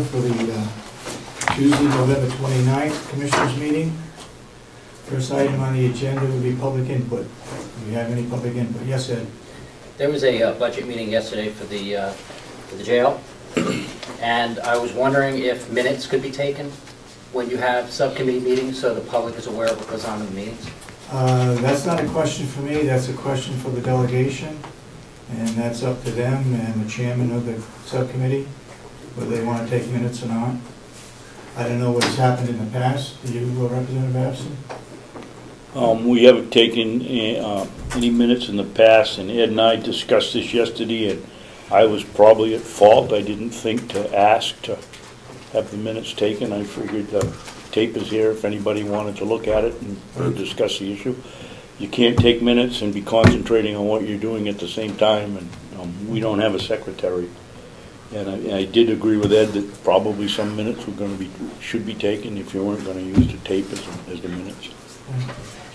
agenda for the Tuesday, November 29th Commissioners meeting. First item on the agenda would be public input. Do we have any public input? Yes, Ed? There was a budget meeting yesterday for the jail, and I was wondering if minutes could be taken when you have subcommittee meetings so the public is aware of what goes on in the meetings. That's not a question for me, that's a question for the delegation, and that's up to them and the chairman of the subcommittee, whether they want to take minutes or not. I don't know what's happened in the past. Do you, Representative Abson? We haven't taken any minutes in the past, and Ed and I discussed this yesterday, and I was probably at fault. I didn't think to ask to have the minutes taken. I figured the tape is here if anybody wanted to look at it and discuss the issue. You can't take minutes and be concentrating on what you're doing at the same time, and we don't have a secretary. And I did agree with Ed that probably some minutes were going to should be taken if you weren't going to use the tape as the minutes.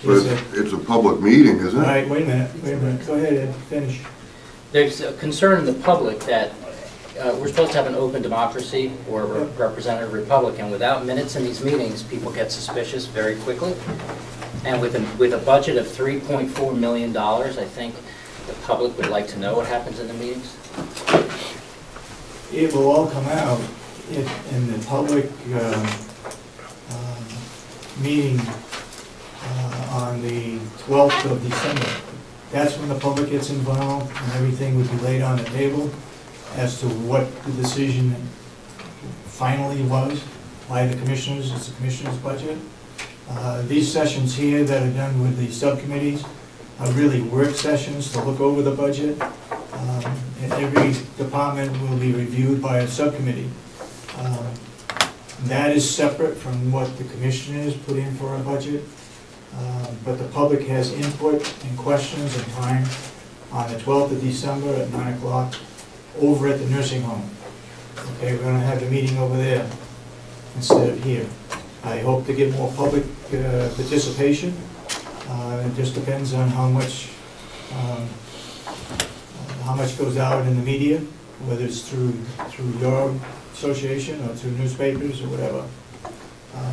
But it's a public meeting, isn't it? All right, wait a minute. Go ahead, Ed, finish. There's a concern in the public that we're supposed to have an open democracy or a representative republic, and without minutes in these meetings, people get suspicious very quickly. And with a budget of $3.4 million, I think the public would like to know what happens in the meetings. It will all come out in the public meeting on the 12th of December. That's when the public gets involved and everything would be laid on the table as to what the decision finally was by the commissioners. It's the commissioners' budget. These sessions here that are done with the subcommittees are really work sessions to look over the budget. And every department will be reviewed by a subcommittee. That is separate from what the commissioners put in for our budget. But the public has input and questions and time on the 12th of December at 9 o'clock over at the nursing home. Okay, we're going to have the meeting over there instead of here. I hope to get more public participation. It just depends on how much goes out in the media, whether it's through your association or through newspapers or whatever.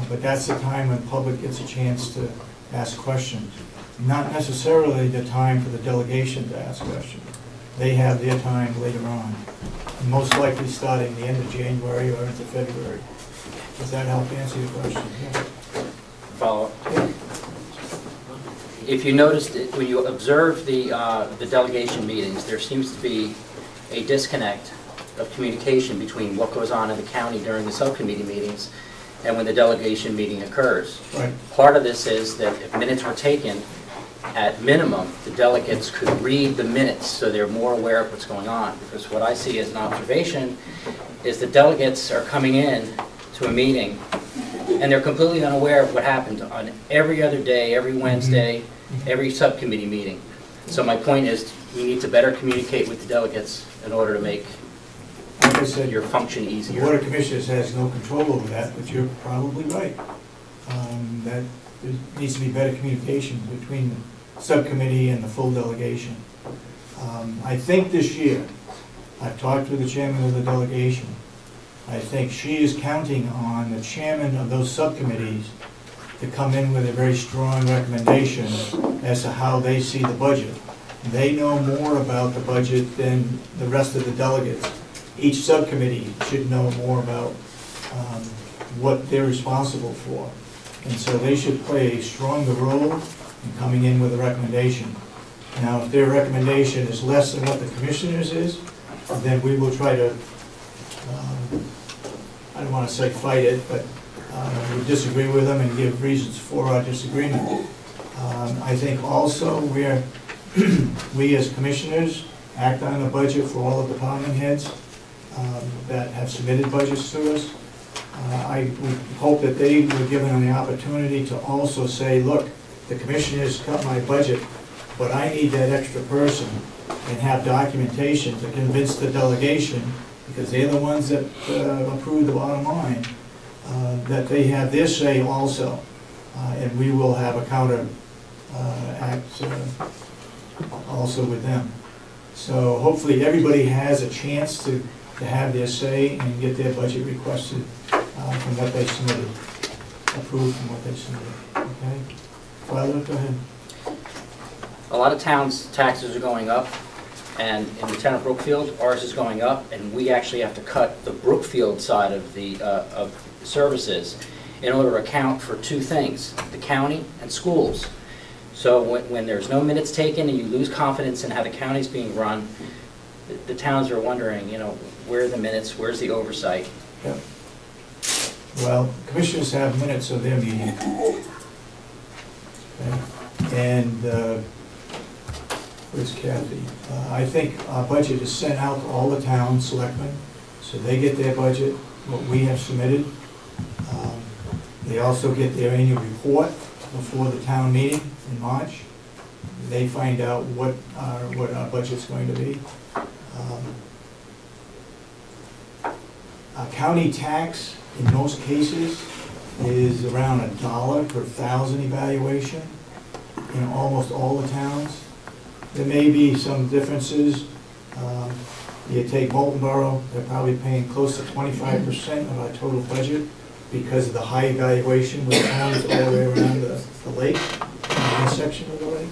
But that's the time when the public gets a chance to ask questions. Not necessarily the time for the delegation to ask questions. They have their time later on, most likely starting the end of January or into February. Does that help answer your question? Yeah. Follow up. Yeah. If you noticed, when you observe the delegation meetings, there seems to be a disconnect of communication between what goes on in the county during the subcommittee meetings and when the delegation meeting occurs. Right. Part of this is that if minutes were taken, at minimum, the delegates could read the minutes so they're more aware of what's going on. Because what I see as an observation is the delegates are coming in to a meeting and they're completely unaware of what happened on every other day, every Wednesday, every subcommittee meeting. So my point is, we need to better communicate with the delegates in order to make, like I said, your function easier. The Board of Commissioners has no control over that, but you're probably right. That there needs to be better communication between the subcommittee and the full delegation. I think this year, I've talked with the chairman of the delegation. I think she is counting on the chairman of those subcommittees to come in with a very strong recommendation as to how they see the budget. They know more about the budget than the rest of the delegates. Each subcommittee should know more about what they're responsible for. And so they should play a stronger role in coming in with a recommendation. Now, if their recommendation is less than what the commissioners is, then we will try to, I don't want to say fight it, but we disagree with them and give reasons for our disagreement. I think also we as commissioners act on the budget for all the department heads that have submitted budgets to us. I would hope that they were given the opportunity to also say, look, the commissioners cut my budget, but I need that extra person, and have documentation to convince the delegation, because they're the ones that approve the bottom line, that they have their say also, and we will have a counter act also with them. So hopefully everybody has a chance to to have their say and get their budget requested from what they submitted, approved from what they submitted, okay? Father, go ahead. A lot of towns' taxes are going up, and in the town of Brookfield, ours is going up, and we actually have to cut the Brookfield side of the services in order to account for two things, the county and schools. So when there's no minutes taken and you lose confidence in how the county's being run, the towns are wondering, you know, where are the minutes, where's the oversight? Yep. Well, commissioners have minutes of their meeting. Okay. And where's Kathy? I think our budget is sent out to all the town selectmen, so they get their budget, what we have submitted. They also get their annual report before the town meeting in March. They find out what our budget's going to be. Our county tax, in most cases, is around $1 per 1,000 evaluation in almost all the towns. There may be some differences. You take Molten Borough, they're probably paying close to 25% of our total budget because of the high evaluation with towns all the way around the lake, one section of the lake.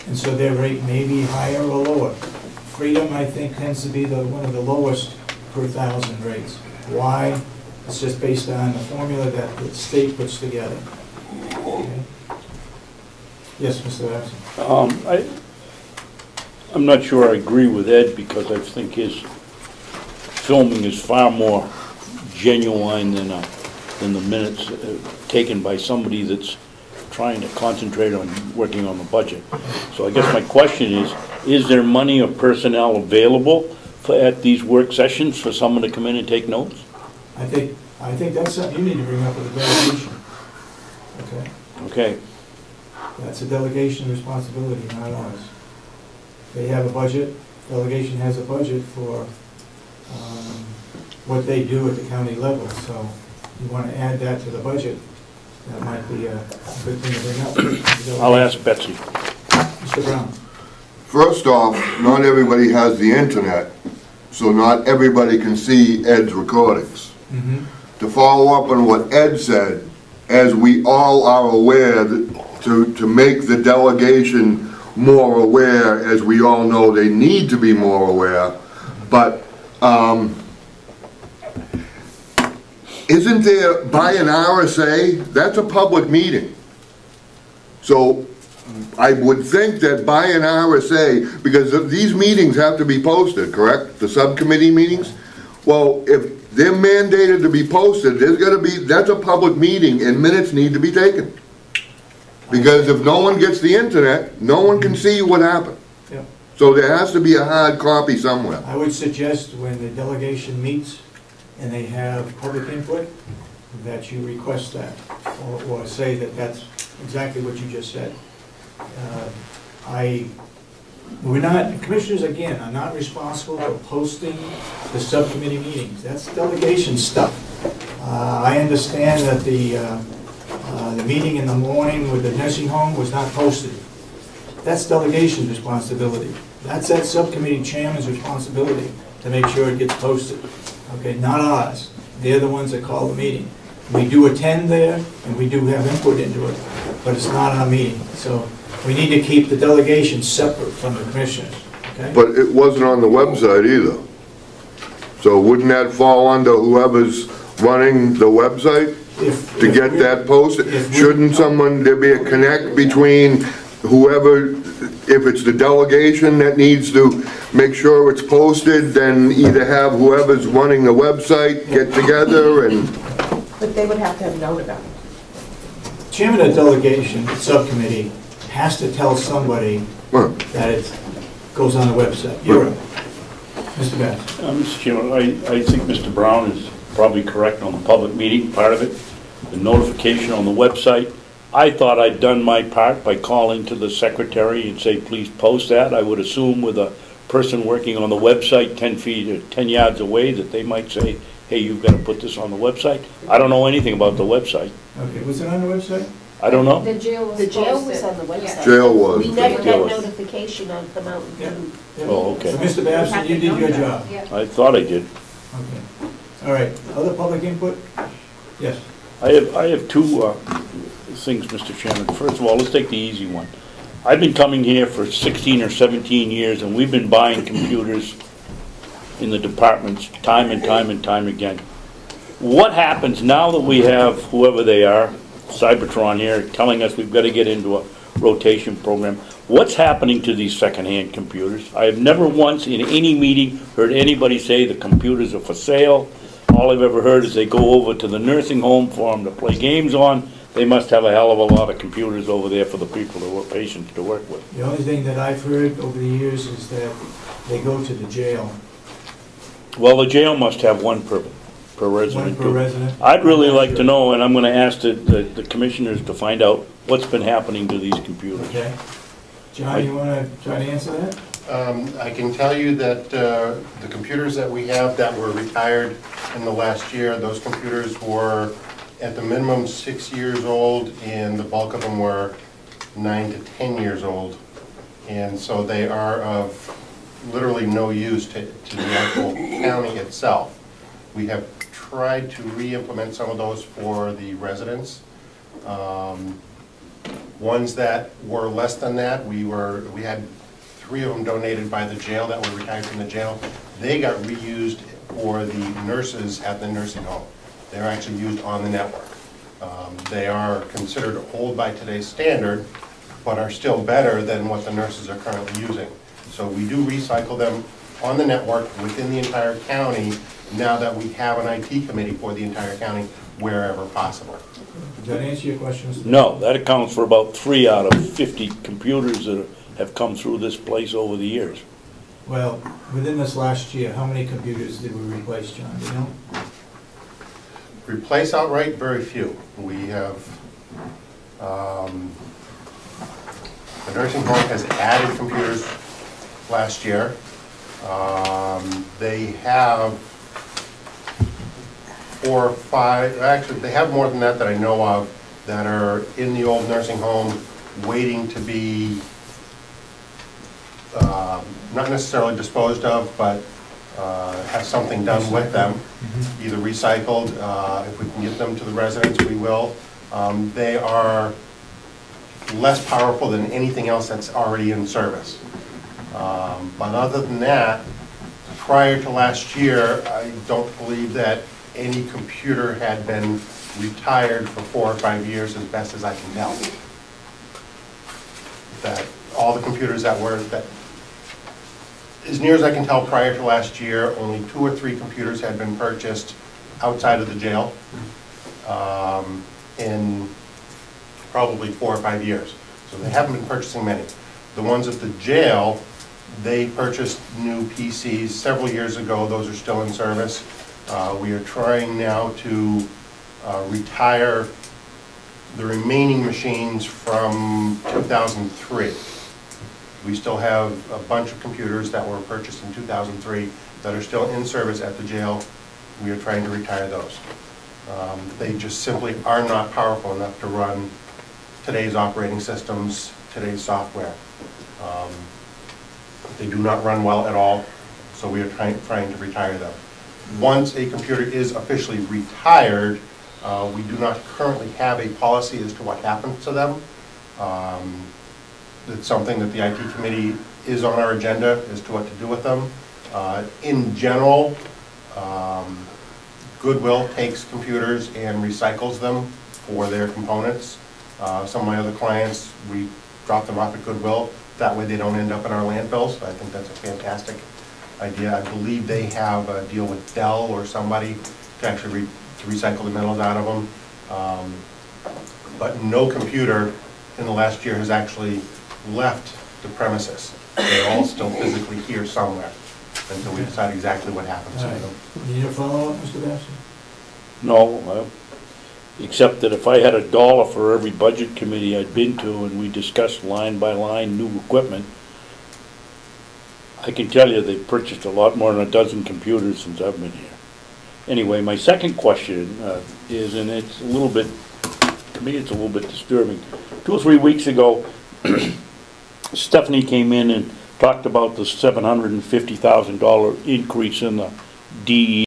And so their rate may be higher or lower. Freedom, I think, tends to be one of the lowest per 1,000 rates. Why? It's just based on the formula that the state puts together. Okay. Yes, Mr. Abson. I'm not sure I agree with Ed, because I think his filming is far more genuine than the minutes taken by somebody that's trying to concentrate on working on the budget. So I guess my question is there money or personnel available at these work sessions for someone to come in and take notes? I think that's something you need to bring up with the delegation. Okay? Okay. That's a delegation responsibility, not ours. They have a budget, delegation has a budget for what they do at the county level, so you want to add that to the budget. That might be a good thing to bring up. I'll ask Betsy. Mr. Brown. First off, not everybody has the internet, so not everybody can see Ed's recordings. Mm-hmm. To follow up on what Ed said, as we all are aware, to make the delegation more aware, as we all know they need to be more aware, but isn't there, by an RSA, that's a public meeting. So I would think that by an RSA, because these meetings have to be posted, correct? The subcommittee meetings? Well, if they're mandated to be posted, there's got to be, that's a public meeting and minutes need to be taken. Because if no one gets the internet, no one can see what happened. Yeah. So there has to be a hard copy somewhere. I would suggest when the delegation meets and they have public input, that you request that, or say that that's exactly what you just said. Commissioners, again, are not responsible for posting the subcommittee meetings. That's delegation stuff. I understand that the meeting in the morning with the nursing home was not posted. That's delegation's responsibility. That's that subcommittee chairman's responsibility to make sure it gets posted. Okay, not ours. They're the ones that call the meeting. We do attend there, and we do have input into it, but it's not our meeting. So we need to keep the delegation separate from the commissioners. Okay? But it wasn't on the website either. So wouldn't that fall under whoever's running the website to get that posted? Shouldn't there be a connect between whoever, if it's the delegation that needs to make sure it's posted, then either have whoever's running the website get together and... But they would have to have known about it. Chairman of delegation, subcommittee, has to tell somebody that it goes on the website. You're up. Mr. Bass. Mr. Chairman, I think Mr. Brown is probably correct on the public meeting part of it. The notification on the website. I thought I'd done my part by calling to the secretary and say, please post that. I would assume with a person working on the website 10 feet or 10 yards away that they might say, hey, you've got to put this on the website. I don't know anything about the website. Okay, was it on the website? I don't know. The jail was The jail posted. was on the website. Jail was. We never Jail got was. notification of the Mountain Yeah. View. Yeah. Oh, okay. So, Mr. Babson, you did your job. Yeah. I thought I did. Okay. All right, other public input? Yes. I have two things, Mr. Chairman. First of all, let's take the easy one. I've been coming here for 16 or 17 years, and we've been buying computers in the departments time and time and time again. What happens now that we have whoever they are, Cybertron here, telling us we've got to get into a rotation program? What's happening to these secondhand computers? I have never once in any meeting heard anybody say the computers are for sale. All I've ever heard is they go over to the nursing home for them to play games on. They must have a hell of a lot of computers over there for the people who are patients to work with. The only thing that I've heard over the years is that they go to the jail. Well, the jail must have one per One resident. per too. resident. I'd really I'm not like to sure. know, and I'm going to ask the commissioners to find out what's been happening to these computers. Okay. John, you want to try to answer that? I can tell you that the computers that we have that were retired in the last year, those computers were at the minimum 6 years old, and the bulk of them were 9 to 10 years old. And so they are of literally no use to the actual county itself. We have tried to re-implement some of those for the residents. Ones that were less than that, we had 3 of them donated by the jail that were retired from the jail. They got reused for the nurses at the nursing home. They're actually used on the network. They are considered old by today's standard, but are still better than what the nurses are currently using. So we do recycle them on the network within the entire county now that we have an IT committee for the entire county wherever possible. Does that answer your questions? No, that accounts for about 3 out of 50 computers that have come through this place over the years. Well, within this last year, how many computers did we replace, John? Do you know? Replace outright, very few. We have, the nursing home has added computers last year. They have 4 or 5, actually they have more than that I know of that are in the old nursing home waiting to be not necessarily disposed of, but have something done with them, either recycled. If we can get them to the residents, we will. They are less powerful than anything else that's already in service. But other than that, prior to last year, I don't believe that any computer had been retired for 4 or 5 years, as best as I can tell. That all the computers that were, as near as I can tell, prior to last year, only 2 or 3 computers had been purchased outside of the jail in probably 4 or 5 years. So they haven't been purchasing many. The ones at the jail, they purchased new PCs several years ago. Those are still in service. We are trying now to retire the remaining machines from 2003. We still have a bunch of computers that were purchased in 2003 that are still in service at the jail. We are trying to retire those. They just simply are not powerful enough to run today's operating systems, today's software. They do not run well at all, so we are trying to retire them. Once a computer is officially retired, we do not currently have a policy as to what happens to them. It's something that the IT committee is on our agenda as to what to do with them. In general, Goodwill takes computers and recycles them for their components. Some of my other clients, we drop them off at Goodwill. That way they don't end up in our landfills. I think that's a fantastic idea. I believe they have a deal with Dell or somebody to actually recycle the metals out of them. But no computer in the last year has actually left the premises. They're all still physically here somewhere until we decide exactly what happens to them. You need a follow-up, Mr. Babson? No, except that if I had $1 for every budget committee I'd been to and we discussed line by line new equipment, I can tell you they've purchased a lot more than a dozen computers since I've been here. Anyway, my second question is, and it's a little bit to me, it's a little bit disturbing. 2 or 3 weeks ago, Stephanie came in and talked about the $750,000 increase in the DE